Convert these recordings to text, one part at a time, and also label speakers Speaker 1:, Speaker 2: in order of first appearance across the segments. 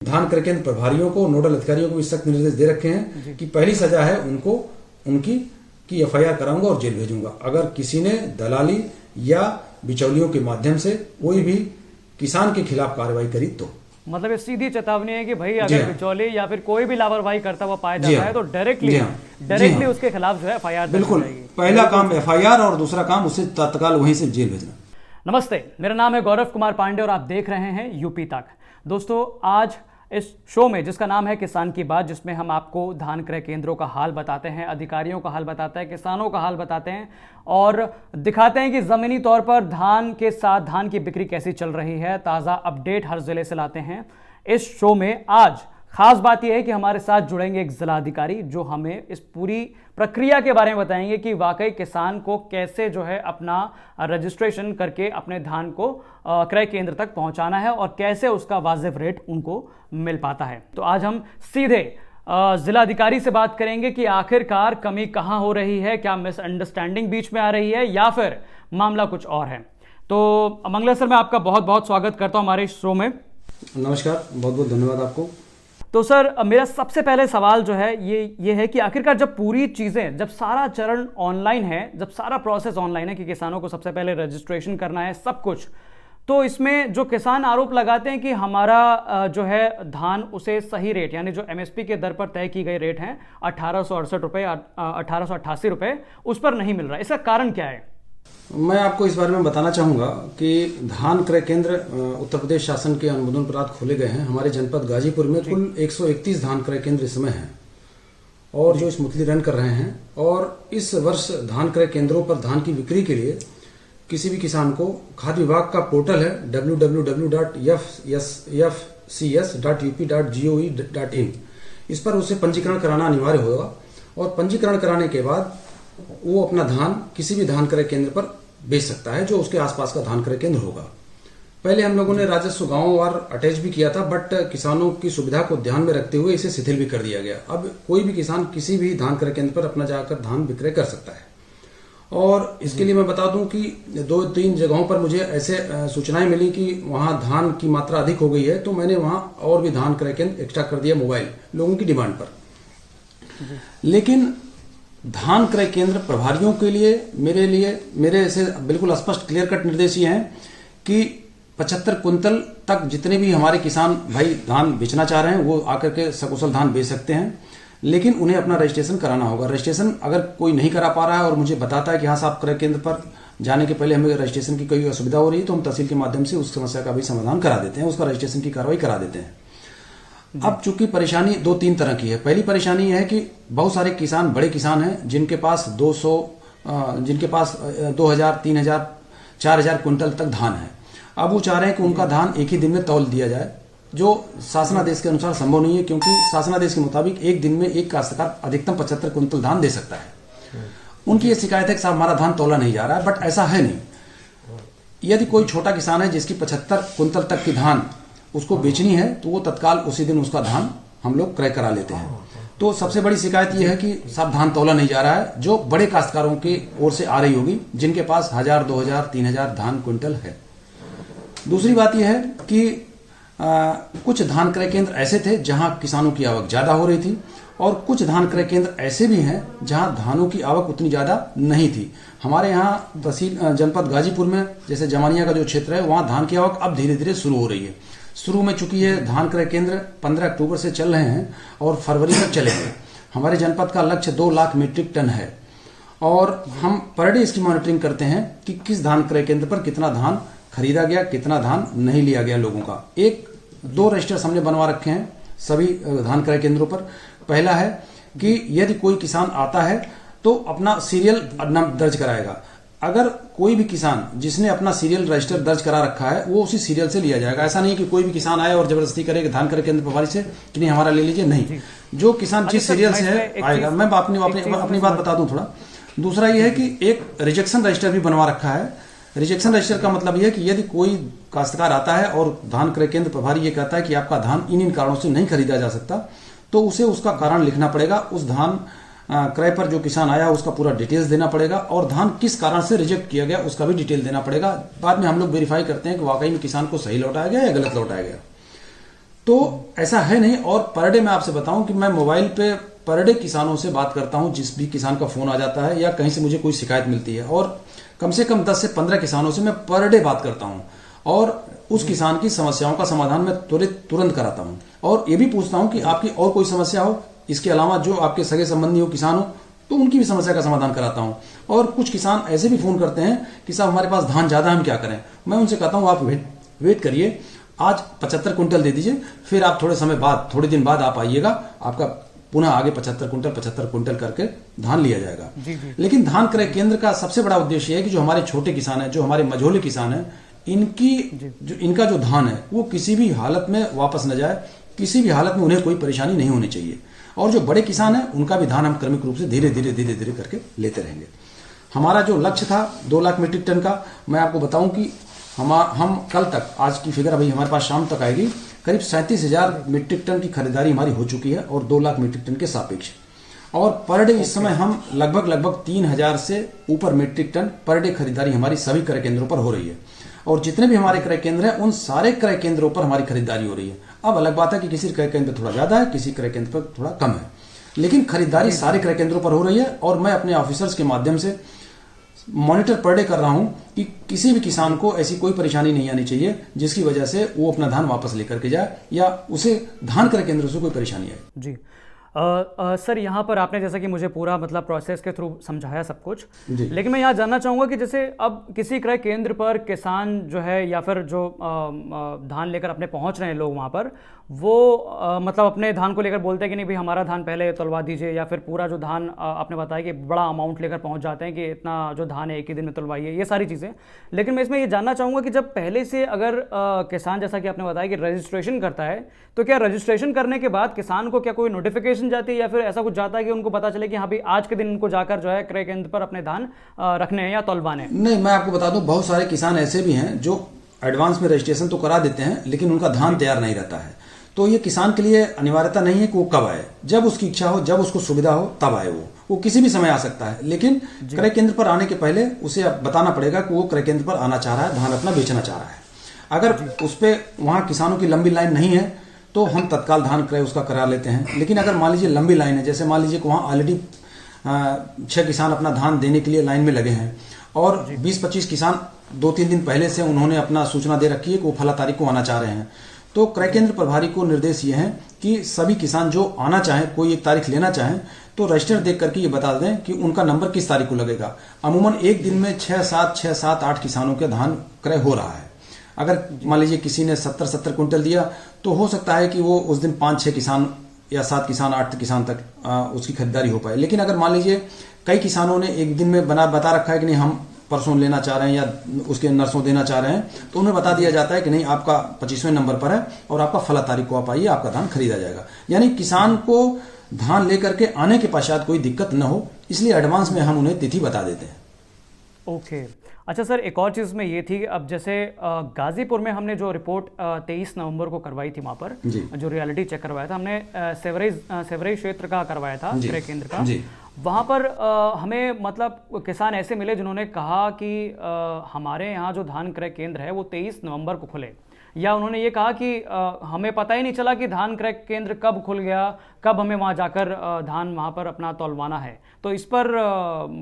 Speaker 1: धान क्रय केंद्र प्रभारियों को, नोडल अधिकारियों को भी सख्त निर्देश दे रखे हैं कि पहली सजा है उनको उनकी एफआईआर कराऊंगा और जेल भेजूंगा अगर किसी ने दलाली या बिचौलियों के माध्यम से कोई भी किसान के खिलाफ कार्रवाई करी तो।
Speaker 2: मतलब ये सीधी चेतावनी है कि भाई अगर बिचौली या फिर कोई भी लापरवाही करता हुआ पाया जाता है तो डायरेक्टली उसके खिलाफ जो है एफआईआर
Speaker 1: बिल्कुल, पहला काम एफआईआर और दूसरा काम उसे तत्काल वहीं से जेल भेजना।
Speaker 2: नमस्ते, मेरा नाम है गौरव कुमार पांडे और आप देख रहे हैं यूपी तक। दोस्तों, आज इस शो में जिसका नाम है किसान की बात, जिसमें हम आपको धान क्रय केंद्रों का हाल बताते हैं, अधिकारियों का हाल बताते हैं, किसानों का हाल बताते हैं और दिखाते हैं कि ज़मीनी तौर पर धान के साथ धान की बिक्री कैसी चल रही है। ताज़ा अपडेट हर ज़िले से लाते हैं। इस शो में आज खास बात यह है कि हमारे साथ जुड़ेंगे एक जिलाधिकारी जो हमें इस पूरी प्रक्रिया के बारे में बताएंगे कि वाकई किसान को कैसे जो है अपना रजिस्ट्रेशन करके अपने धान को क्रय केंद्र तक पहुंचाना है और कैसे उसका वाजिब रेट उनको मिल पाता है। तो आज हम सीधे जिलाधिकारी से बात करेंगे कि आखिरकार कमी कहां हो रही है, क्या मिसअंडरस्टैंडिंग बीच में आ रही है या फिर मामला कुछ और है। तो मंगला सर, मैं आपका बहुत बहुत स्वागत करता हूं हमारे इस शो में।
Speaker 1: नमस्कार, बहुत बहुत धन्यवाद आपको।
Speaker 2: तो सर, मेरा सबसे पहले सवाल जो है ये है कि आखिरकार जब पूरी चीज़ें, जब सारा चरण ऑनलाइन है, जब सारा प्रोसेस ऑनलाइन है कि किसानों को सबसे पहले रजिस्ट्रेशन करना है सब कुछ, तो इसमें जो किसान आरोप लगाते हैं कि हमारा जो है धान उसे सही रेट यानी जो एमएसपी के दर पर तय की गई रेट है 1868 रुपये, 1888 रुपये, उस पर नहीं मिल रहा, इसका कारण क्या है?
Speaker 1: मैं आपको इस बारे में बताना चाहूंगा कि धान क्रय केंद्र उत्तर प्रदेश शासन के अनुमोदन प्राप्त खोले गए हैं। हमारे जनपद गाजीपुर में कुल 131 धान क्रय केंद्र इस समय हैं और जो स्मूथली रन कर रहे हैं। और इस वर्ष धान क्रय केंद्रों पर धान की बिक्री के लिए किसी भी किसान को खाद्य विभाग का पोर्टल है www.fcs.up.gov.in, इस पर उसे पंजीकरण कराना अनिवार्य होगा और पंजीकरण कराने के बाद वो अपना धान किसी भी धान क्रय केंद्र पर बेच सकता है जो उसके आसपास का धान क्रय केंद्र होगा। पहले हम लोगों ने राजस्व गांववार अटैच भी किया था, बट किसानों की सुविधा को ध्यान में रखते हुए इसे शिथिल भी कर दिया गया। अब कोई भी किसान किसी भी धान क्रय केंद्र पर अपना जाकर धान विक्रय कर सकता है। और इसके लिए मैं बता दूं कि 2-3 जगहों पर मुझे ऐसे सूचनाएं मिली कि वहां धान की मात्रा अधिक हो गई है, तो मैंने वहां और भी धान क्रय केंद्र एक्स्ट्रा कर दिया मोबाइल लोगों की डिमांड पर। लेकिन धान क्रय केंद्र प्रभारियों के लिए मेरे ऐसे बिल्कुल स्पष्ट क्लियर कट निर्देश ये हैं कि 75 कुंतल तक जितने भी हमारे किसान भाई धान बेचना चाह रहे हैं वो आकर के सकुशल धान बेच सकते हैं, लेकिन उन्हें अपना रजिस्ट्रेशन कराना होगा। रजिस्ट्रेशन अगर कोई नहीं करा पा रहा है और मुझे बताता है कि हाँ साहब क्रय केंद्र पर जाने के पहले हमें रजिस्ट्रेशन की कोई असुविधा हो रही है, तो हम तहसील के माध्यम से उस समस्या का भी समाधान करा देते हैं, उसका रजिस्ट्रेशन की कार्रवाई करा देते हैं। अब चूंकि परेशानी 2-3 तरह की है। पहली परेशानी यह है कि बहुत सारे किसान बड़े किसान हैं जिनके पास 2000, 3000, 4000 कुंटल तक धान है। अब वो चाह रहे हैं कि उनका धान एक ही दिन में तौल दिया जाए, जो शासनादेश के अनुसार संभव नहीं है, क्योंकि शासनादेश के मुताबिक एक दिन में एक काश्तकार अधिकतम 75 कुंटल धान दे सकता है। उनकी ये शिकायत है कि साहब हमारा धान तौला नहीं जा रहा है, बट ऐसा है नहीं। यदि कोई छोटा किसान है जिसकी 75 कुंटल तक की धान उसको बेचनी है तो वो तत्काल उसी दिन उसका धान हम लोग क्रय करा लेते हैं। तो सबसे बड़ी शिकायत ये है कि साहब धान तौला नहीं जा रहा है, जो बड़े काश्तकारों की ओर से आ रही होगी जिनके पास 1000, 2000, 3000 धान क्विंटल है। दूसरी बात यह है कि कुछ धान क्रय केंद्र ऐसे थे जहां किसानों की आवक ज्यादा हो रही थी और कुछ धान क्रय केंद्र ऐसे भी हैं जहां धानों की आवक उतनी ज्यादा नहीं थी। हमारे यहाँ तहसील जनपद गाजीपुर में जैसे जमानिया का जो क्षेत्र है वहां धान की आवक अब धीरे धीरे शुरू हो रही है। शुरू में चूंकि ये धान क्रय केंद्र 15 अक्टूबर से चल रहे हैं और फरवरी तक चलेंगे। हमारे जनपद का लक्ष्य 2 लाख मीट्रिक टन है और हम पर डे इसकी मॉनिटरिंग करते हैं कि किस धान क्रय केंद्र पर कितना धान खरीदा गया, कितना धान नहीं लिया गया लोगों का। 1-2 रजिस्टर्स हमने बनवा रखे हैं सभी धान क्रय केंद्रों पर। पहला है कि यदि कोई किसान आता है तो अपना सीरियल दर्ज कराएगा। अगर कोई भी किसान जिसने अपना सीरियल रजिस्टर दर्ज करा रखा है वो उसी सीरियल से लिया जाएगा। ऐसा नहीं कि कोई भी किसान आए और जबरदस्ती करे कि धान क्रय केंद्र प्रभारी से कि नहीं हमारा ले लीजिए, नहीं। जो किसान जिस सीरियल से है आएगा। मैं अपनी बात बता दूं थोड़ा। दूसरा ये है कि एक रिजेक्शन रजिस्टर भी बनवा रखा है। रिजेक्शन रजिस्टर का मतलब यह है कि यदि कोई काश्तकार आता है और धान क्रय केंद्र प्रभारी ये कहता है कि आपका धान इन कारणों से नहीं खरीदा जा सकता, तो उसे उसका कारण लिखना पड़ेगा। उस धान क्रय पर जो किसान आया उसका पूरा डिटेल्स देना पड़ेगा और धान किस कारण से रिजेक्ट किया गया उसका भी डिटेल देना पड़ेगा। बाद में हम लोग वेरीफाई करते हैं कि वाकई में किसान को सही लौटाया गया या गलत लौटाया गया। तो ऐसा है नहीं। और पर डे मैं आपसे बताऊं कि मैं मोबाइल पे पर डे किसानों से बात करता हूं, जिस भी किसान का फोन आ जाता है या कहीं से मुझे कोई शिकायत मिलती है, और कम से कम 10 से 15 किसानों से मैं पर डे बात करता हूं और उस किसान की समस्याओं का समाधान मैं तुरंत कराता हूं। और ये भी पूछता हूं कि आपकी और कोई समस्या हो, इसके अलावा जो आपके सगे संबंधी हो किसान हो, तो उनकी भी समस्या का समाधान कराता हूं। और कुछ किसान ऐसे भी फोन करते हैं कि साहब हमारे पास धान ज्यादा, हम क्या करें। मैं उनसे कहता हूं आप वेट करिए, आज 75 कुंटल दे दीजिए, फिर आप थोड़े समय बाद, थोड़े दिन बाद आप आइएगा, आपका पुनः आगे 75 कुंटल करके धान लिया जाएगा।
Speaker 2: जी जी।
Speaker 1: लेकिन धान क्रय केंद्र का सबसे बड़ा उद्देश्य है कि जो हमारे छोटे किसान हैं, जो हमारे मझोले किसान हैं, इनका जो धान है वो किसी भी हालत में वापस न जाए, किसी भी हालत में उन्हें कोई परेशानी नहीं होनी चाहिए। और जो बड़े किसान हैं उनका भी धान हम क्रमिक रूप से धीरे धीरे करके लेते रहेंगे। हमारा जो लक्ष्य था 2 लाख मीट्रिक टन का, मैं आपको बताऊं कि हम कल तक, आज की फिगर अभी हमारे पास शाम तक आएगी, करीब 37,000 मीट्रिक टन की खरीदारी हमारी हो चुकी है और 2 लाख मीट्रिक टन के सापेक्ष। और पर डे इस समय हम लगभग 3,000 से ऊपर मीट्रिक टन पर डे खरीदारी हमारी सभी क्रय केंद्रों पर हो रही है। और जितने भी हमारे क्रय केंद्र हैं उन सारे क्रय केंद्रों पर हमारी खरीदारी हो रही है। अब अलग बात है कि किसी क्रय केंद्र पर थोड़ा ज्यादा है, किसी क्रय केंद्र पर थोड़ा कम है, लेकिन खरीदारी सारे क्रय केंद्रों पर हो रही है। और मैं अपने ऑफिसर्स के माध्यम से मॉनिटर पर डे कर रहा हूं कि किसी भी किसान को ऐसी कोई परेशानी नहीं आनी चाहिए जिसकी वजह से वो अपना धान वापस लेकर के जाए या उसे धान क्रय केंद्र से कोई परेशानी आए।
Speaker 2: जी सर, यहाँ पर आपने जैसा कि मुझे पूरा मतलब प्रोसेस के थ्रू समझाया सब कुछ, लेकिन मैं यहाँ जानना चाहूँगा कि जैसे अब किसी क्रय केंद्र पर किसान जो है या फिर जो धान लेकर अपने पहुँच रहे हैं लोग वहाँ पर, वो मतलब अपने धान को लेकर बोलते हैं कि नहीं भाई हमारा धान पहले तुलवा दीजिए, या फिर पूरा जो धान आपने बताया कि बड़ा अमाउंट लेकर पहुँच जाते हैं कि इतना जो धान है एक ही दिन में तुलवाइए, ये सारी चीज़ें। लेकिन मैं इसमें ये जानना चाहूँगा कि जब पहले से अगर किसान, जैसा कि आपने बताया कि रजिस्ट्रेशन करता है, तो क्या रजिस्ट्रेशन करने के बाद किसान को क्या कोई नोटिफिकेशन जाती है या फिर ऐसा कुछ जाता है कि उनको पता चले कि हाँ भाई आज के दिन उनको जाकर जो है क्रय केंद्र पर अपने धान रखने हैं या तौलवाने हैं?
Speaker 1: नहीं, मैं आपको बता दूं, बहुत सारे किसान ऐसे भी हैं जो एडवांस में रजिस्ट्रेशन तो करा देते हैं लेकिन उनका धान तैयार नहीं रहता है। तो ये किसान के लिए अनिवार्यता नहीं है कि वो कब आए, जब उसकी इच्छा हो, जब उसको सुविधा हो तब आए। वो किसी भी समय आ सकता है, लेकिन क्रय केंद्र पर आने के पहले उसे बताना पड़ेगा कि वो क्रय केंद्र पर आना चाह रहा है, धान अपना बेचना चाह रहा है। अगर उस पर वहां किसानों की लंबी लाइन नहीं है तो हम तत्काल धान क्रय उसका करा लेते हैं। लेकिन अगर मान लीजिए लंबी लाइन है, जैसे मान लीजिए कि वहां ऑलरेडी 6 किसान अपना धान देने के लिए लाइन में लगे हैं और 20-25 किसान 2-3 दिन पहले से उन्होंने अपना सूचना दे रखी है कि वो फला तारीख को आना चाह रहे हैं, तो क्रय केंद्र प्रभारी को निर्देश ये है कि सभी किसान जो आना चाहें, कोई एक तारीख लेना चाहें, तो रजिस्टर देख करके ये बता दें कि उनका नंबर किस तारीख को लगेगा। अमूमन एक दिन में 6-7-8 किसानों के धान क्रय हो रहा है। अगर मान लीजिए किसी ने 70 कुंटल दिया तो हो सकता है कि वो उस दिन 5-6 किसान या 7 किसान 8 किसान तक उसकी खरीदारी हो पाए। लेकिन अगर मान लीजिए कई किसानों ने एक दिन में बता रखा है कि नहीं हम परसों लेना चाह रहे हैं या उसके नरसों देना चाह रहे हैं, तो उन्हें बता दिया जाता है कि नहीं आपका 25वें नंबर पर है और आपका फला तारीख को आप आइए, आपका धान खरीदा जाएगा। यानी किसान को धान लेकर के आने के पश्चात कोई दिक्कत न हो, इसलिए एडवांस में हम उन्हें तिथि बता देते हैं।
Speaker 2: ओके अच्छा सर, एक और चीज़ में ये थी, अब जैसे गाजीपुर में हमने जो रिपोर्ट 23 नवंबर को करवाई थी, वहाँ पर जो रियलिटी चेक करवाया था हमने, सेवरेज क्षेत्र का करवाया था क्रय केंद्र का। वहाँ पर हमें मतलब किसान ऐसे मिले जिन्होंने कहा कि हमारे यहाँ जो धान क्रय केंद्र है वो 23 नवंबर को खुले, या उन्होंने ये कहा कि हमें पता ही नहीं चला कि धान क्रय केंद्र कब खुल गया, कब हमें वहाँ जाकर धान वहाँ पर अपना तौलवाना है। तो इस पर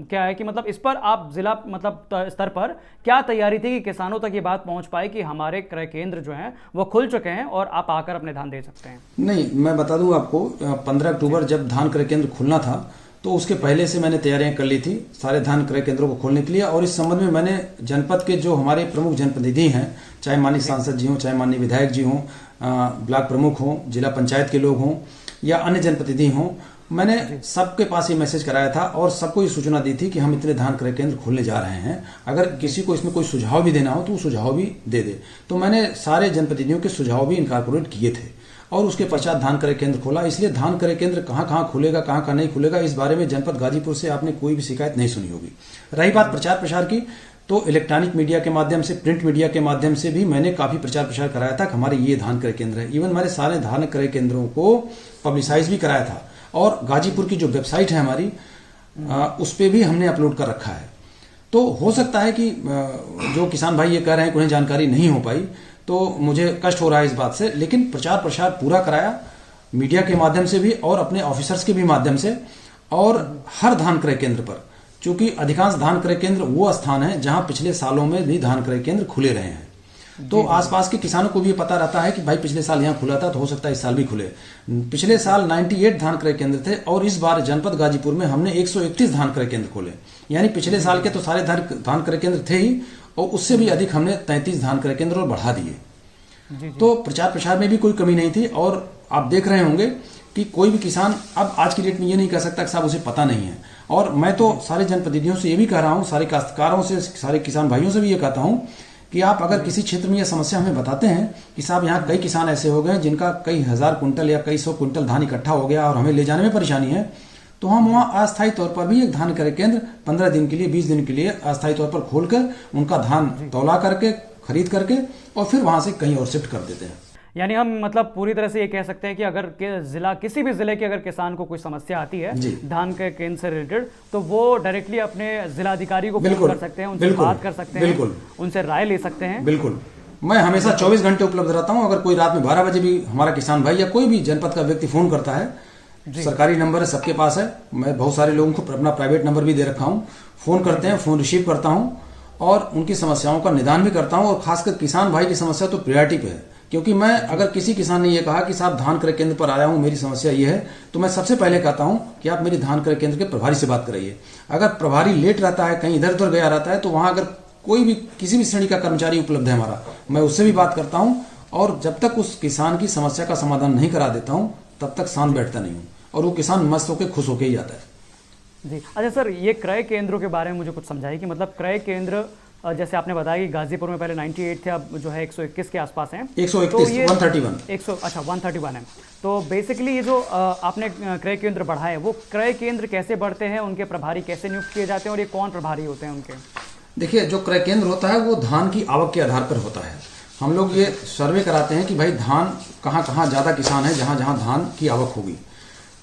Speaker 2: क्या है कि मतलब इस पर आप जिला मतलब स्तर पर क्या तैयारी थी कि किसानों तक ये बात पहुँच पाए कि हमारे क्रय केंद्र जो हैं वो खुल चुके हैं और आप आकर अपने धान दे सकते हैं? नहीं,
Speaker 1: मैं बता दूँ आपको, 15 अक्टूबर जब धान क्रय केंद्र खुलना था तो उसके पहले से मैंने तैयारियां कर ली थी सारे धान क्रय केंद्रों को खोलने के लिए। और इस संबंध में मैंने जनपद के जो हमारे प्रमुख जनप्रतिनिधि हैं, चाहे माननीय सांसद जी हों, चाहे माननीय विधायक जी हों, ब्लॉक प्रमुख हों, जिला पंचायत के लोग हों या अन्य जनप्रतिनिधि हों, मैंने सबके पास ये मैसेज कराया था और सबको ये सूचना दी थी कि हम इतने धान क्रय केंद्र खोलने जा रहे हैं। अगर किसी को इसमें कोई सुझाव भी देना हो तो वो सुझाव भी दे दे। तो मैंने सारे जनप्रतिनिधियों के सुझाव भी इनकॉर्पोरेट किए थे और उसके पश्चात धान क्रय केंद्र खोला। इसलिए धान क्रय केंद्र कहाँ खुलेगा, कहाँ नहीं खुलेगा, इस बारे में जनपद गाजीपुर से आपने कोई भी शिकायत नहीं सुनी होगी। रही बात प्रचार प्रसार की, तो इलेक्ट्रॉनिक मीडिया के माध्यम से, प्रिंट मीडिया के माध्यम से भी मैंने काफी प्रचार प्रसार कराया था कि हमारे ये धान क्रय केंद्र है। इवन मैंने सारे धान क्रय केंद्रों को पब्लिसाइज भी कराया था और गाजीपुर की जो वेबसाइट है हमारी, उस पर भी हमने अपलोड कर रखा है। तो हो सकता है कि जो किसान भाई ये कह रहे हैं कि उन्हें जानकारी नहीं हो पाई, तो मुझे कष्ट हो रहा है इस बात से। लेकिन प्रचार प्रसार पूरा कराया मीडिया के माध्यम से भी और अपने ऑफिसर्स के भी माध्यम से, और हर धान क्रय केंद्र पर, चूंकि अधिकांश धान क्रय केंद्र वो स्थान है जहां पिछले सालों में भी धान क्रय केंद्र खुले रहे हैं, तो आसपास के किसानों को भी पता रहता है कि भाई पिछले साल यहाँ खुला था तो हो सकता है इस साल भी खुले। पिछले साल 98 धान क्रय केंद्र थे और इस बार जनपद गाजीपुर में हमने 131 धान क्रय केंद्र खोले, यानी पिछले साल के तो सारे धान क्रय केंद्र थे ही, और उससे भी अधिक हमने 33 धान क्रय केंद्र और बढ़ा दिए। तो प्रचार प्रसार में भी कोई कमी नहीं थी। और आप देख रहे होंगे कि कोई भी किसान अब आज की डेट में ये नहीं कह सकता कि साहब उसे पता नहीं है। और मैं तो सारे जनप्रतिनिधियों से ये भी कह रहा हूँ, सारे काश्तकारों से, सारे किसान भाइयों से भी ये कहता हूँ कि आप अगर किसी क्षेत्र में यह समस्या हमें बताते हैं कि साहब यहाँ कई किसान ऐसे हो गए जिनका कई हजार कुंटल या कई सौ कुंटल धान इकट्ठा हो गया और हमें ले जाने में परेशानी है, तो हम वहाँ अस्थायी तौर पर भी एक धान क्रय केंद्र 15 दिन के लिए, 20 दिन के लिए अस्थायी तौर पर खोलकर उनका धान तौला करके, खरीद करके और फिर वहां से कहीं और शिफ्ट कर देते हैं।
Speaker 2: यानी हम मतलब पूरी तरह से ये कह सकते हैं कि अगर किसी भी जिले के अगर किसान को कोई समस्या आती है धान के केंद्र से रिलेटेड, तो वो डायरेक्टली अपने जिलाधिकारी को फोन कर सकते हैं, उनसे बात कर सकते हैं, उनसे राय ले सकते हैं।
Speaker 1: बिल्कुल, मैं हमेशा 24 घंटे उपलब्ध रहता हूं। अगर कोई रात में 12 बजे भी हमारा किसान भाई या कोई भी जनपद का व्यक्ति फोन करता है, सरकारी नंबर है, सबके पास है, मैं बहुत सारे लोगों को अपना प्राइवेट नंबर भी दे रखा हूं, फोन करते हैं, फोन रिसीव करता हूं और उनकी समस्याओं का निदान भी करता हूं। और खासकर किसान भाई की समस्या तो प्रायोरिटी पे है, क्योंकि मैं अगर किसी किसान ने ये कहा कि साहब धान क्रय केंद्र पर आया हूं, मेरी समस्या ये है, तो मैं सबसे पहले कहता हूं कि आप मेरी धान क्रय केंद्र के प्रभारी से बात कराइए। अगर प्रभारी लेट रहता है, कहीं इधर उधर गया रहता है, तो वहां अगर कोई भी किसी भी श्रेणी का कर्मचारी उपलब्ध है हमारा, मैं उससे भी बात करता हूं। और जब तक उस किसान की समस्या का समाधान नहीं करा देता हूं तब तक शांत बैठता नहीं हूं, और वो किसान मस्त होकर खुश होकर ही जाता है।
Speaker 2: जी अच्छा सर, ये क्रय केंद्रों के बारे में मुझे कुछ समझाइए कि मतलब क्रय केंद्र जैसे आपने बताया कि गाजीपुर में पहले 98 थे, अब जो है 121 के आसपास हैं।
Speaker 1: 131,
Speaker 2: तो ये
Speaker 1: 131।
Speaker 2: अच्छा 131 है। तो बेसिकली ये जो आपने क्रय केंद्र बढ़ाए, वो क्रय केंद्र कैसे बढ़ते हैं, उनके प्रभारी कैसे नियुक्त किए जाते हैं और ये कौन प्रभारी होते हैं उनके?
Speaker 1: देखिए, जो क्रय केंद्र होता है वो धान की आवक के आधार पर होता है। हम लोग ये सर्वे कराते हैं कि भाई धान कहाँ कहाँ ज्यादा किसान है, जहां जहां धान की आवक होगी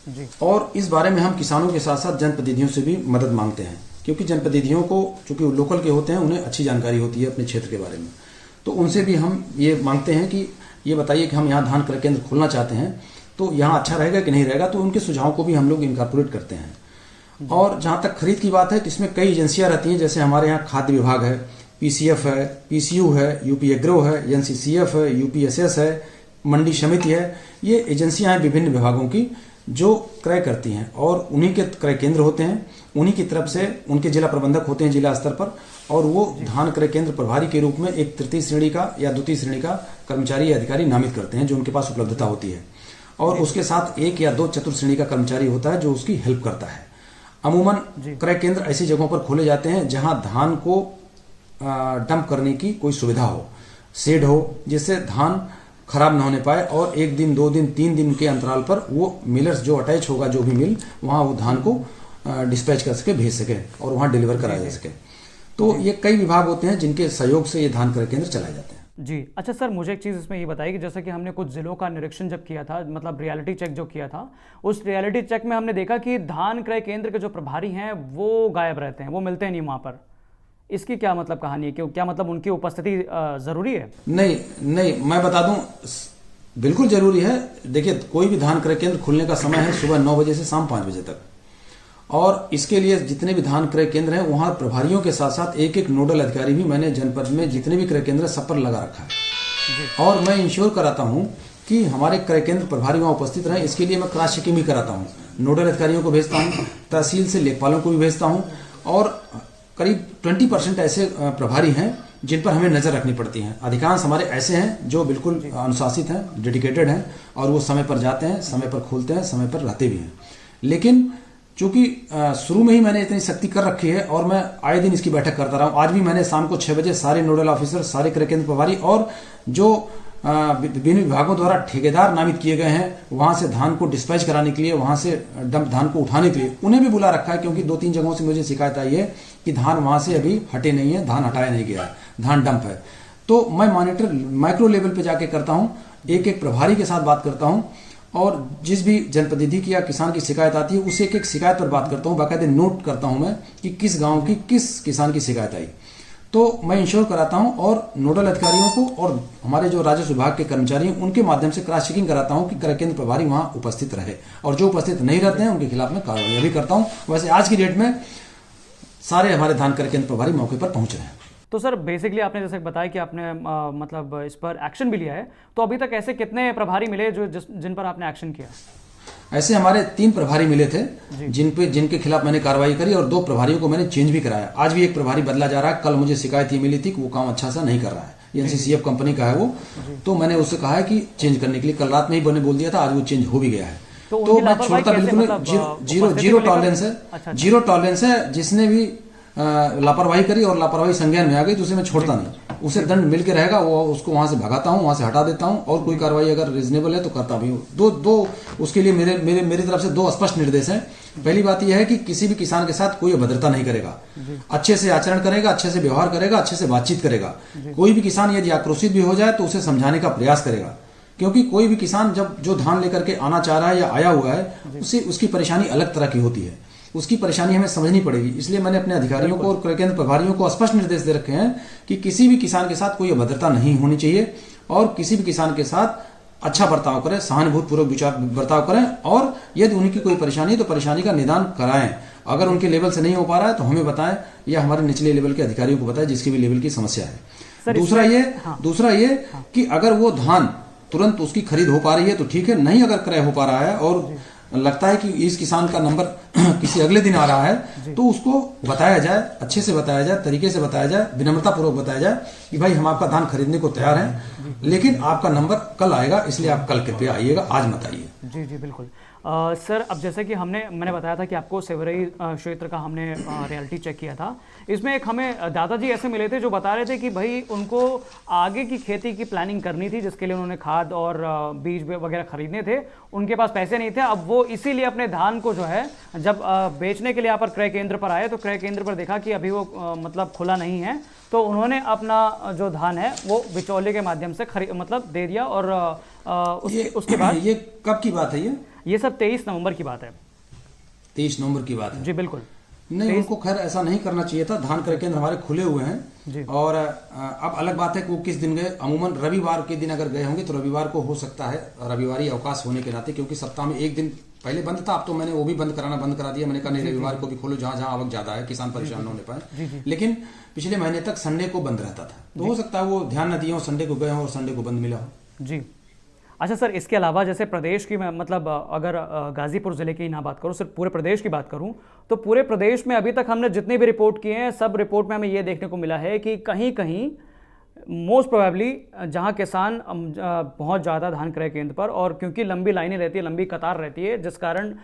Speaker 1: जी। और इस बारे में हम किसानों के साथ साथ जनप्रतिनिधियों से भी मदद मांगते हैं, क्योंकि जनप्रतिनिधियों को, चूंकि लोकल के होते हैं, उन्हें अच्छी जानकारी होती है अपने क्षेत्र के बारे में। तो उनसे भी हम ये मांगते हैं कि ये बताइए कि हम यहाँ धान क्रय केंद्र खोलना चाहते हैं, तो यहाँ अच्छा रहेगा कि नहीं रहेगा, तो उनके सुझाव को भी हम लोग इनकॉर्पोरेट करते हैं। और जहां तक खरीद की बात है तो इसमें कई एजेंसियां रहती हैं, जैसे हमारे यहाँ खाद्य विभाग है, पीसीएफ है, पीसीयू है, यूपी एग्रो है, एनसीसीएफ है, यूपीएसएस है, मंडी समिति है। ये एजेंसियां हैं विभिन्न विभागों की जो क्रय करती हैं, और उन्हीं के क्रय केंद्र होते हैं, उन्हीं की तरफ से उनके जिला प्रबंधक होते हैं जिला स्तर पर, और वो धान क्रय केंद्र प्रभारी के रूप में एक तृतीय श्रेणी का या द्वितीय श्रेणी का कर्मचारी या अधिकारी नामित करते हैं जो उनके पास उपलब्धता होती है, और उसके साथ एक या दो चतुर्थ श्रेणी का कर्मचारी होता है जो उसकी हेल्प करता है। अमूमन क्रय केंद्र ऐसी जगहों पर खोले जाते हैं जहां धान को डंप करने की कोई सुविधा हो, शेड हो, जिससे धान खराब न होने पाए, और 1 दिन 2 दिन 3 दिन के अंतराल पर वो मिलर्स जो अटैच होगा, जो भी मिल, वहां वो धान को डिस्पैच कर सके, भेज सके और वहां डिलीवर कराया जा सके। तो ये कई विभाग होते हैं जिनके सहयोग से ये धान क्रय केंद्र चलाए जाते हैं।
Speaker 2: जी अच्छा सर, मुझे एक चीज़ इसमें ये बताइए कि जैसे कि हमने कुछ जिलों का निरीक्षण जब किया था, मतलब रियलिटी चेक जो किया था, उस रियलिटी चेक में हमने देखा कि धान क्रय केंद्र के जो प्रभारी हैं वो गायब रहते हैं, वो मिलते नहीं वहाँ पर। इसकी क्या मतलब कहानी है, क्यों, क्या मतलब उनकी उपस्थिति जरूरी है?
Speaker 1: नहीं नहीं, मैं बता दूं, बिल्कुल जरूरी है। देखिए, कोई भी धान क्रय केंद्र खुलने का समय है सुबह 9 बजे से शाम 5 बजे तक, और इसके लिए जितने भी धान क्रय केंद्र हैं वहां प्रभारियों के साथ साथ एक एक नोडल अधिकारी भी मैंने जनपद में जितने भी क्रय केंद्र सब पर लगा रखा है, और मैं इंश्योर कराता हूं कि हमारे क्रय केंद्र प्रभारी वहां उपस्थित रहे। इसके लिए मैं क्रॉस चेकिंग भी कराता हूं, नोडल अधिकारियों को भेजता हूं, तहसील से लेखपालों को भी भेजता हूं, और करीब 20% ऐसे प्रभारी हैं जिन पर हमें नजर रखनी पड़ती है। अधिकांश हमारे ऐसे हैं जो बिल्कुल अनुशासित हैं, डेडिकेटेड हैं, और वो समय पर जाते हैं, समय पर खोलते हैं, समय पर रहते भी हैं। लेकिन चूंकि शुरू में ही मैंने इतनी सख्ती कर रखी है और मैं आए दिन इसकी बैठक करता रहा हूं, आज भी मैंने शाम को 6 बजे सारे नोडल ऑफिसर, सारे क्रय केंद्र प्रभारी और जो विभिन्न विभागों द्वारा ठेकेदार नामित किए गए हैं वहां से धान को डिस्पैच कराने के लिए, वहां से डंप धान को उठाने के लिए उन्हें भी बुला रखा है, क्योंकि 2-3 जगहों से मुझे शिकायत आई है कि धान वहां से अभी हटे नहीं है, धान हटाया नहीं गया है, धान डंप है। तो मैं मॉनिटर माइक्रो लेवल पे जाके करता हूं, एक एक प्रभारी के साथ बात करता हूं, और जिस भी जनप्रतिनिधि की या किसान की शिकायत आती है उस एक शिकायत पर बात करता हूं, बाकायदे नोट करता हूं मैं कि किस गांव की किस किसान की शिकायत आई। तो मैं इंश्योर कराता हूं और नोडल अधिकारियों को और हमारे जो राजस्व विभाग के कर्मचारी हैं उनके माध्यम से क्रॉस चेकिंग कराता हूं कि क्रय केंद्र प्रभारी वहां उपस्थित रहे, और जो उपस्थित नहीं रहते हैं उनके खिलाफ मैं कार्रवाई भी करता हूं। वैसे आज की डेट में सारे हमारे धान क्रय केंद्र प्रभारी मौके पर पहुंच रहे हैं।
Speaker 2: तो सर बेसिकली आपने जैसे बताया कि आपने मतलब इस पर एक्शन भी लिया है, तो अभी तक ऐसे कितने प्रभारी मिले जो जिन पर आपने एक्शन किया?
Speaker 1: ऐसे हमारे 3 प्रभारी मिले थे जिनके खिलाफ मैंने कार्रवाई करी, और 2 प्रभारियों को मैंने चेंज भी कराया। आज भी एक प्रभारी बदला जा रहा है। कल मुझे शिकायत ये मिली थी कि वो काम अच्छा सा नहीं कर रहा है, एनसीसीएफ कंपनी का है वो, तो मैंने उससे कहा है कि चेंज करने के लिए। कल रात में ही मैंने बोल दिया था, आज वो चेंज हो भी गया है। तो मैं छोड़ता बिल्कुल जीरो टॉलरेंस है, जीरो टॉलरेंस है। जिसने भी लापरवाही करी और लापरवाही संज्ञान में आ गई तो उसे मैं छोड़ता नहीं, उसे दंड मिल के रहेगा। वो उसको वहां से भगाता हूं, वहां से हटा देता हूं, और कोई कार्रवाई अगर रीजनेबल है तो करता भी हूं। दो उसके लिए मेरी तरफ से 2 स्पष्ट निर्देश हैं। पहली बात यह है कि किसी भी किसान के साथ कोई अभद्रता नहीं करेगा, अच्छे से आचरण करेगा, अच्छे से व्यवहार करेगा, अच्छे से बातचीत करेगा। कोई भी किसान यदि आक्रोशित भी हो जाए तो उसे समझाने का प्रयास करेगा, क्योंकि कोई भी किसान जब जो धान लेकर के आना चाह रहा है या आया हुआ है, उससे उसकी परेशानी अलग तरह की होती है, उसकी परेशानी हमें समझनी पड़ेगी। इसलिए मैंने अपने अधिकारियों को और क्रय केंद्र प्रभारियों को स्पष्ट निर्देश दे रखे हैं कि किसी भी किसान के साथ कोई अभद्रता नहीं होनी चाहिए, और किसी भी किसान के साथ अच्छा बर्ताव करें, सहानुभूतिपूर्वक विचार बर्ताव करें, और यदि उनकी कोई परेशानी है तो परेशानी का निदान कराएं। अगर उनके लेवल से नहीं हो पा रहा है तो हमें बताएं या हमारे निचले लेवल के अधिकारियों को बताएं जिसकी भी लेवल की समस्या है। दूसरा ये कि अगर वो धान तुरंत उसकी खरीद हो पा रही है तो ठीक है, नहीं अगर क्रय हो पा रहा है और लगता है कि इस किसान का नंबर किसी अगले दिन आ रहा है, तो उसको बताया जाए, अच्छे से बताया जाए, तरीके से बताया जाए, विनम्रता पूर्वक बताया जाए कि भाई हम आपका धान खरीदने को तैयार हैं, लेकिन आपका नंबर कल आएगा, इसलिए आप कल कृपया आइएगा, आज मत आइए।
Speaker 2: जी जी बिल्कुल। सर अब जैसे कि मैंने बताया था कि आपको सेवरई क्षेत्र का हमने रियलिटी चेक किया था। इसमें एक हमें दादाजी ऐसे मिले थे जो बता रहे थे कि भाई उनको आगे की खेती की प्लानिंग करनी थी, जिसके लिए उन्होंने खाद और बीज वगैरह खरीदने थे, उनके पास पैसे नहीं थे। अब वो इसीलिए अपने धान को जो है जब बेचने के लिए यहाँ पर क्रय केंद्र पर आए तो क्रय केंद्र पर देखा कि अभी वो मतलब खुला नहीं है, तो उन्होंने अपना जो धान है वो बिचौलिए के माध्यम से मतलब दे दिया। और उसके बाद
Speaker 1: ये कब की बात है?
Speaker 2: ये सब 23 नवंबर की बात है।
Speaker 1: 23 नवंबर की बात है
Speaker 2: जी बिल्कुल।
Speaker 1: नहीं, उनको खैर ऐसा नहीं करना चाहिए था। धान क्रय केंद्र हमारे खुले हुए हैं, और अब अलग बात है कि वो किस दिन गए। अमूमन रविवार के दिन अगर गए होंगे तो रविवार को हो सकता है, रविवारी अवकाश होने के नाते, क्योंकि सप्ताह में एक दिन पहले बंद था। अब तो मैंने वो भी बंद करा दिया। मैंने कहा नहीं, रविवार को भी खोलो, जहां जहां आवक ज्यादा है, किसान परेशान न होने पाए। लेकिन पिछले महीने तक संडे को बंद रहता था, तो हो सकता है वो ध्यान न दिए हो, संडे को गए हो और संडे को बंद मिला हो।
Speaker 2: जी अच्छा सर, इसके अलावा जैसे प्रदेश की मतलब अगर गाजीपुर जिले की ना बात करूं, सिर्फ पूरे प्रदेश की बात करूं, तो पूरे प्रदेश में अभी तक हमने जितने भी रिपोर्ट किए हैं, सब रिपोर्ट में हमें ये देखने को मिला है कि कहीं कहीं मोस्ट प्रोबेबली जहां किसान पहुंच जाता है धान क्रय केंद्र पर, और क्योंकि लंबी लाइनें रहती है, लंबी कतार रहती है, जिस कारण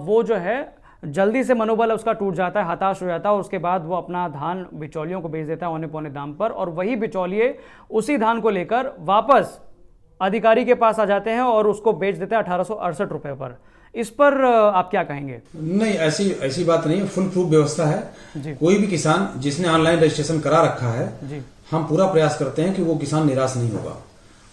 Speaker 2: वो जो है जल्दी से मनोबल उसका टूट जाता है, हताश हो जाता है, और उसके बाद वो अपना धान बिचौलियों को बेच देता है औने पौने दाम पर, और वही बिचौलिए उसी धान को लेकर वापस अधिकारी के पास आ जाते हैं और उसको बेच देते हैं 1868 रुपए पर। इस पर आप क्या कहेंगे?
Speaker 1: नहीं, ऐसी बात नहीं है, फुल प्रूफ व्यवस्था है। कोई भी किसान जिसने ऑनलाइन रजिस्ट्रेशन करा रखा है, हम पूरा प्रयास करते हैं कि वो किसान निराश नहीं होगा।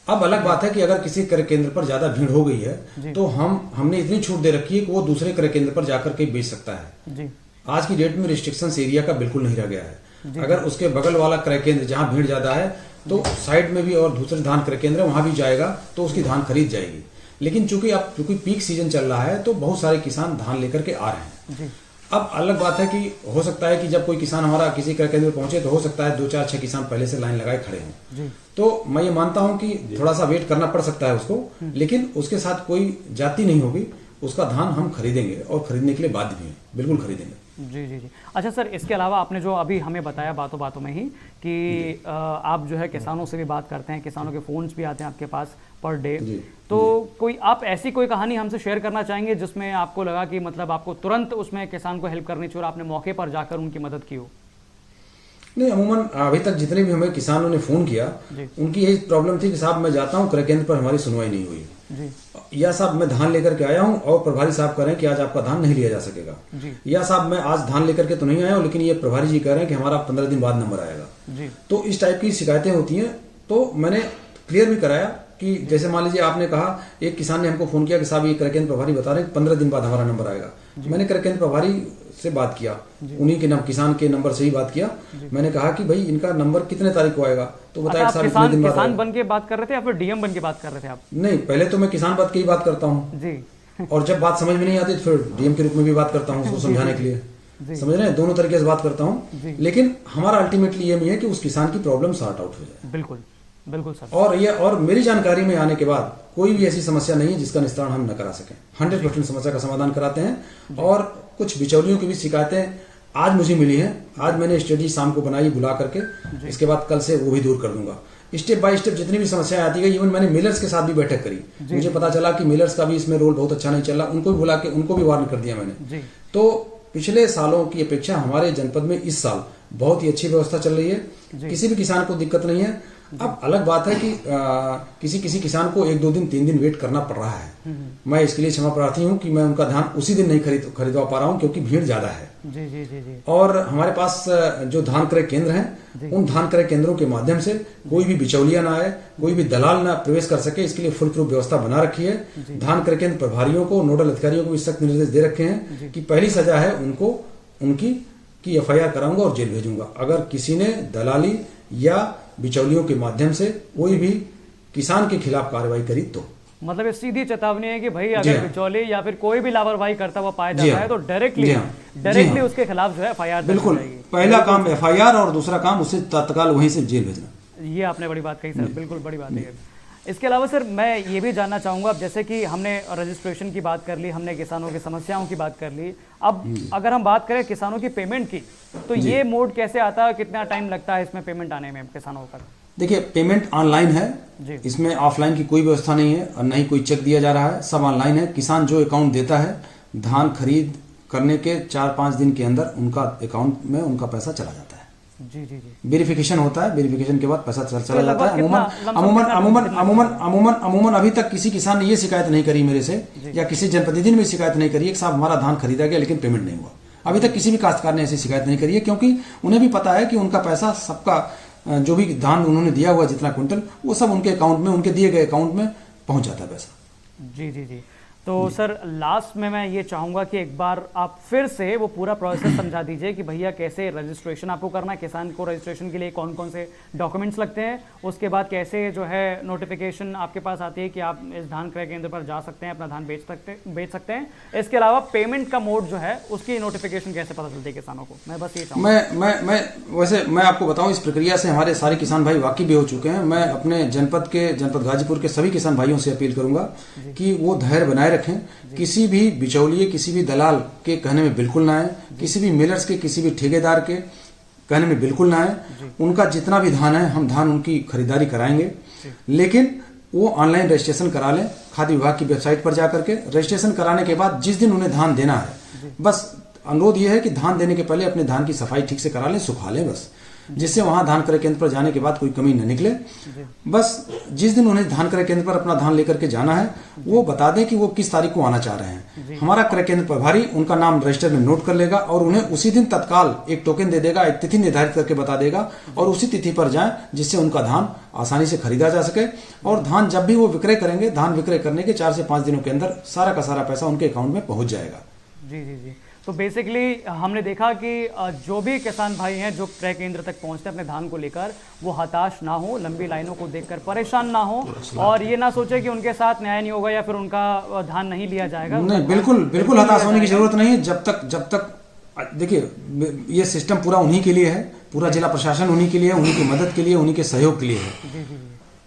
Speaker 1: अब अलग बात है कि अगर किसी क्रय केंद्र पर ज्यादा भीड़ हो गई है तो हमने इतनी छूट दे रखी है कि वो दूसरे क्रय केंद्र पर जाकर के बेच सकता है। आज की डेट में रिस्ट्रिक्शन एरिया का बिल्कुल नहीं रह गया है। अगर उसके बगल वाला क्रय केंद्र जहां भीड़ ज्यादा है तो साइड में भी और दूसरे धान क्रय केंद्र वहां भी जाएगा तो उसकी धान खरीद जाएगी। लेकिन चूंकि पीक सीजन चल रहा है तो बहुत सारे किसान धान लेकर के आ रहे हैं। अब अलग बात है कि हो सकता है कि जब कोई किसान हमारा किसी क्रय केंद्र पहुंचे तो हो सकता है 2 4 6 किसान पहले से लाइन लगाए खड़े हों, तो मैं ये मानता हूं कि थोड़ा सा वेट करना पड़ सकता है उसको, लेकिन उसके साथ कोई जाति नहीं होगी। उसका धान हम खरीदेंगे और खरीदने के लिए बाध्य भी हैं, बिल्कुल खरीदेंगे।
Speaker 2: जी जी जी। अच्छा सर, इसके अलावा आपने जो अभी हमें बताया बातों बातों में ही कि आप जो है किसानों से भी बात करते हैं, किसानों के फोन्स भी आते हैं आपके पास पर डे, तो कोई आप ऐसी कोई कहानी हमसे शेयर करना चाहेंगे जिसमें आपको लगा कि मतलब आपको तुरंत उसमें किसान को हेल्प करनी चाहिए और आपने मौके पर जाकर उनकी मदद की हो?
Speaker 1: नहीं, अमूमन अभी तक जितने भी हमें किसानों ने फोन किया उनकी यही प्रॉब्लम थी कि साहब मैं जाता हूँ क्रय केंद्र पर हमारी सुनवाई नहीं हुई, या साहब मैं धान लेकर के आया हूँ और प्रभारी साहब कह रहे हैं कि आज आपका धान नहीं लिया जा सकेगा, या साहब मैं आज धान लेकर के तो नहीं आया हूँ लेकिन ये प्रभारी जी कह रहे हैं कि हमारा 15 दिन बाद नंबर आएगा। तो इस टाइप की शिकायतें होती हैं। तो मैंने क्लियर भी कराया कि जैसे मान लीजिए आपने कहा एक किसान ने हमको फोन किया कि साहब ये क्रय केंद्र प्रभारी बता रहे हैं 15 दिन बाद हमारा नंबर आएगा। मैंने क्रय केंद्र प्रभारी से बात किया, उन्हीं के किसान के नंबर से ही बात किया। मैंने कहा कि भाई इनका नंबर कितने तारीख को आएगा, तो बताया
Speaker 2: अच्छा,
Speaker 1: साहब इतने दिन बाद
Speaker 2: किसान बन के बात कर रहे थे या फिर डीएम बन के बात कर रहे थे आप?
Speaker 1: नहीं, पहले तो मैं किसान बात की ही बात करता हूँ
Speaker 2: जी।
Speaker 1: और जब बात समझ में नहीं आती तो फिर डीएम के रूप में भी बात करता हूँ उसको समझाने के लिए, समझ रहे हैं, दोनों तरीके से बात करता हूँ। लेकिन हमारा अल्टीमेटली ये है कि उस किसान की प्रॉब्लम सॉर्ट आउट हो जाए।
Speaker 2: बिल्कुल बिल्कुल सर।
Speaker 1: और मेरी जानकारी में आने के बाद कोई भी ऐसी समस्या नहीं है जिसका निस्तारण हम न करा सकें। 100% समस्या का समाधान कराते हैं। और कुछ बिचौलियों की भी शिकायतें आज मुझे मिली हैं। आज मैंने स्ट्रेटजी शाम को बनाई बुला करके, इसके बाद कल से वो भी दूर कर दूंगा। स्टेप बाय स्टेप जितनी भी समस्याएं आती गई, इवन मैंने मिलर्स के साथ भी बैठक करी। मुझे पता चला कि मिलर्स का भी इसमें रोल बहुत अच्छा नहीं चल रहा, उनको भी बुला के उनको भी वार्न कर दिया मैंने। तो पिछले सालों की अपेक्षा हमारे जनपद में इस साल बहुत ही अच्छी व्यवस्था चल रही है। किसी भी किसान को दिक्कत नहीं है। अब अलग बात है कि किसी किसान को 1-2 दिन 3 दिन वेट करना पड़ रहा है। मैं इसके लिए क्षमा प्रार्थी हूं कि मैं उनका धान उसी दिन नहीं खरीदवा पा रहा हूं क्योंकि भीड़ ज्यादा है।
Speaker 2: जी जी जी जी।
Speaker 1: और हमारे पास जो धान क्रय केंद्र हैं, उन धान क्रय केंद्रों के माध्यम से कोई भी बिचौलिया ना आए, कोई भी दलाल ना प्रवेश कर सके, इसके लिए फुल प्रूफ व्यवस्था बना रखी है। धान क्रय केंद्र प्रभारियों को, नोडल अधिकारियों को भी सख्त निर्देश दे रखे हैं कि पहली सजा है उनको उनकी FIR कराऊंगा और जेल भेजूंगा अगर किसी ने दलाली या बिचौलियों के माध्यम से कोई भी किसान के खिलाफ कार्रवाई करी तो।
Speaker 2: मतलब ये सीधी चेतावनी है कि भाई अगर बिचौली या फिर कोई भी लापरवाही करता हुआ पाया जाता है तो डायरेक्टली उसके खिलाफ जो है FIR
Speaker 1: बिल्कुल, पहला काम FIR और दूसरा काम उसे तत्काल वहीं से जेल भेजना।
Speaker 2: ये आपने बड़ी बात कही सर, बिल्कुल बड़ी बात है। इसके अलावा सर मैं ये भी जानना चाहूँगा, अब जैसे कि हमने रजिस्ट्रेशन की बात कर ली, हमने किसानों की समस्याओं की बात कर ली, अब अगर हम बात करें किसानों की पेमेंट की, तो ये मोड कैसे आता है, कितना टाइम लगता है इसमें पेमेंट आने में किसानों का?
Speaker 1: देखिए, पेमेंट ऑनलाइन है, इसमें ऑफलाइन की कोई व्यवस्था नहीं है और न ही कोई चेक दिया जा रहा है, सब ऑनलाइन है। किसान जो अकाउंट देता है, धान खरीद करने के 4-5 दिन के अंदर उनका अकाउंट में उनका पैसा चला जाता है।
Speaker 2: जी जी जी।
Speaker 1: वेरिफिकेशन होता है, वेरिफिकेशन के बाद पैसा चला जाता है। अमूमन अभी तक किसी किसान ने ये शिकायत नहीं करी मेरे से, या किसी जनप्रतिनिधि ने भी शिकायत नहीं करी है कि साहब हमारा धान खरीदा गया लेकिन पेमेंट नहीं हुआ। अभी तक किसी भी काश्तकार ने ऐसी शिकायत नहीं करी है, क्योंकि उन्हें भी पता है कि उनका पैसा सबका जो भी धान उन्होंने दिया हुआ जितना क्विंटल, वो सब उनके अकाउंट में, उनके दिए गए अकाउंट में पहुंच जाता है पैसा।
Speaker 2: जी जी जी। तो सर लास्ट में मैं ये चाहूँगा कि एक बार आप फिर से वो पूरा प्रोसेस समझा दीजिए कि भैया कैसे रजिस्ट्रेशन आपको करना है, किसान को रजिस्ट्रेशन के लिए कौन कौन से डॉक्यूमेंट्स लगते हैं, उसके बाद कैसे जो है नोटिफिकेशन आपके पास आती है कि आप इस धान क्रय केंद्र पर जा सकते हैं, अपना धान बेच सकते हैं। इसके अलावा पेमेंट का मोड जो है उसकी नोटिफिकेशन कैसे पता चलती है किसानों को, मैं बस ये चाहूँगा।
Speaker 1: मैं आपको बताऊँ, इस प्रक्रिया से हमारे सारे किसान भाई वाकिफ भी हो चुके हैं। मैं अपने जनपद गाजीपुर के सभी किसान भाइयों से अपील करूंगा कि वो धैर्य बनाए रखें, किसी भी बिचौलिए, किसी भी दलाल के कहने में बिल्कुल ना आए, किसी भी मिलर्स के, किसी भी ठेकेदार के कहने में बिल्कुल ना आए। उनका जितना भी धान है, हम धान उनकी खरीदारी कराएंगे, लेकिन वो ऑनलाइन रजिस्ट्रेशन करा लें खाद्य विभाग की वेबसाइट पर जाकर के। रजिस्ट्रेशन कराने के बाद जिस दिन उन्हें धान देना है, बस अनुरोध यह है कि धान देने के पहले अपने धान की सफाई ठीक से करा लें, सुखा लें, बस जिससे वहां धान क्रय केंद्र पर जाने के बाद कोई कमी न निकले। बस जिस दिन उन्हें धान क्रय केंद्र पर अपना धान लेकर के जाना है, वो बता दें कि वो किस तारीख को आना चाह रहे हैं। हमारा क्रय केंद्र प्रभारी उनका नाम रजिस्टर में नोट कर लेगा और उन्हें उसी दिन तत्काल एक टोकन दे देगा, एक तिथि निर्धारित करके बता देगा, और उसी तिथि पर जाएं जिससे उनका धान आसानी से खरीदा जा सके। और धान जब भी वो विक्रय करेंगे, धान विक्रय करने के 4 से 5 दिनों के अंदर सारा का सारा पैसा उनके अकाउंट में पहुंच जाएगा।
Speaker 2: जी जी जी। तो बेसिकली हमने देखा कि जो भी किसान भाई हैं जो क्रय केंद्र तक पहुंचते हैं अपने धान को लेकर, वो हताश ना हो, लंबी लाइनों को देखकर परेशान ना हो, और ये ना सोचे कि उनके साथ न्याय नहीं होगा या फिर उनका धान नहीं लिया जाएगा।
Speaker 1: नहीं, बिल्कुल हताश होने की जरूरत नहीं है। जब तक देखिए, ये सिस्टम पूरा उन्हीं के लिए है, पूरा जिला प्रशासन उन्हीं के लिए, उन्हीं की मदद के लिए, उन्हीं के सहयोग के लिए है।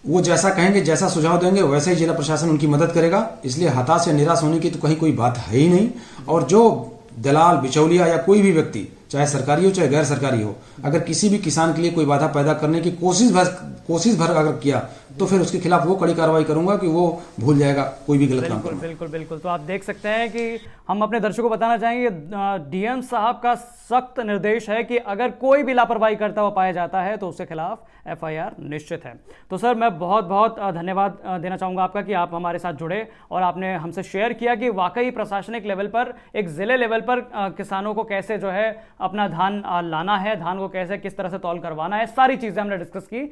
Speaker 1: वो जैसा कहेंगे, जैसा सुझाव देंगे, वैसे ही जिला प्रशासन उनकी मदद करेगा। इसलिए हताश या निराश होने की तो कहीं कोई बात है ही नहीं। और जो दलाल, बिचौलिया या कोई भी व्यक्ति, चाहे सरकारी हो चाहे गैर सरकारी हो, अगर किसी भी किसान के लिए कोई बाधा पैदा करने की कोशिश भर अगर किया, तो फिर उसके खिलाफ वो कड़ी कार्रवाई करूंगा कि वो भूल जाएगा कोई भी गलत काम करना।
Speaker 2: बिल्कुल बिल्कुल। तो आप देख सकते हैं कि हम अपने दर्शकों को बताना चाहेंगे, डीएम साहब का सख्त निर्देश है कि अगर कोई भी लापरवाही करता हुआ पाया जाता है तो उसके खिलाफ FIR निश्चित है। तो सर मैं बहुत बहुत धन्यवाद देना चाहूँगा आपका कि आप हमारे साथ जुड़े और आपने हमसे शेयर किया कि वाकई प्रशासनिक लेवल पर, एक ज़िले लेवल पर किसानों को कैसे जो है अपना धान लाना है, धान को कैसे किस तरह से तौल करवाना है, सारी चीज़ें हमने डिस्कस की।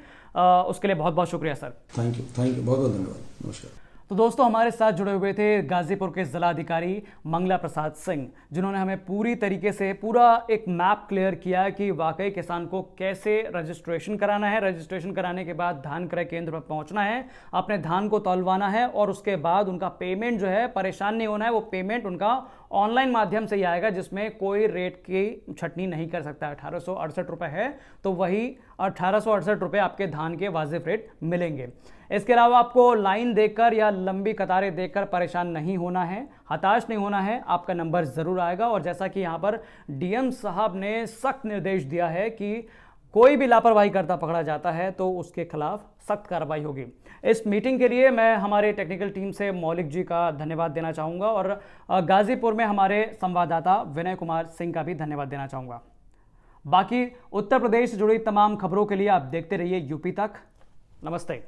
Speaker 2: उसके लिए बहुत बहुत शुक्रिया सर।
Speaker 1: थैंक यू, बहुत बहुत धन्यवाद, नमस्कार।
Speaker 2: तो दोस्तों, हमारे साथ जुड़े हुए थे गाजीपुर के जिलाधिकारी मंगला प्रसाद सिंह, जिन्होंने हमें पूरी तरीके से पूरा एक मैप क्लियर किया कि वाकई किसान को कैसे रजिस्ट्रेशन कराना है, रजिस्ट्रेशन कराने के बाद धान क्रय केंद्र पर पहुंचना है, अपने धान को तौलवाना है और उसके बाद उनका पेमेंट जो है, परेशान नहीं होना है, वो पेमेंट उनका ऑनलाइन माध्यम से ही आएगा, जिसमें कोई रेट की छटनी नहीं कर सकता। 1868 रुपये है तो वही 1868 रुपये आपके धान के वाजिब रेट मिलेंगे। इसके अलावा आपको लाइन देखकर या लंबी कतारें देखकर परेशान नहीं होना है, हताश नहीं होना है, आपका नंबर ज़रूर आएगा। और जैसा कि यहाँ पर डीएम साहब ने सख्त निर्देश दिया है कि कोई भी लापरवाही करता पकड़ा जाता है तो उसके खिलाफ सख्त कार्रवाई होगी। इस मीटिंग के लिए मैं हमारे टेक्निकल टीम से मौलिक जी का धन्यवाद देना चाहूँगा और गाजीपुर में हमारे संवाददाता विनय कुमार सिंह का भी धन्यवाद देना चाहूँगा। बाकी उत्तर प्रदेश से जुड़ी तमाम खबरों के लिए आप देखते रहिए यूपी तक। नमस्ते।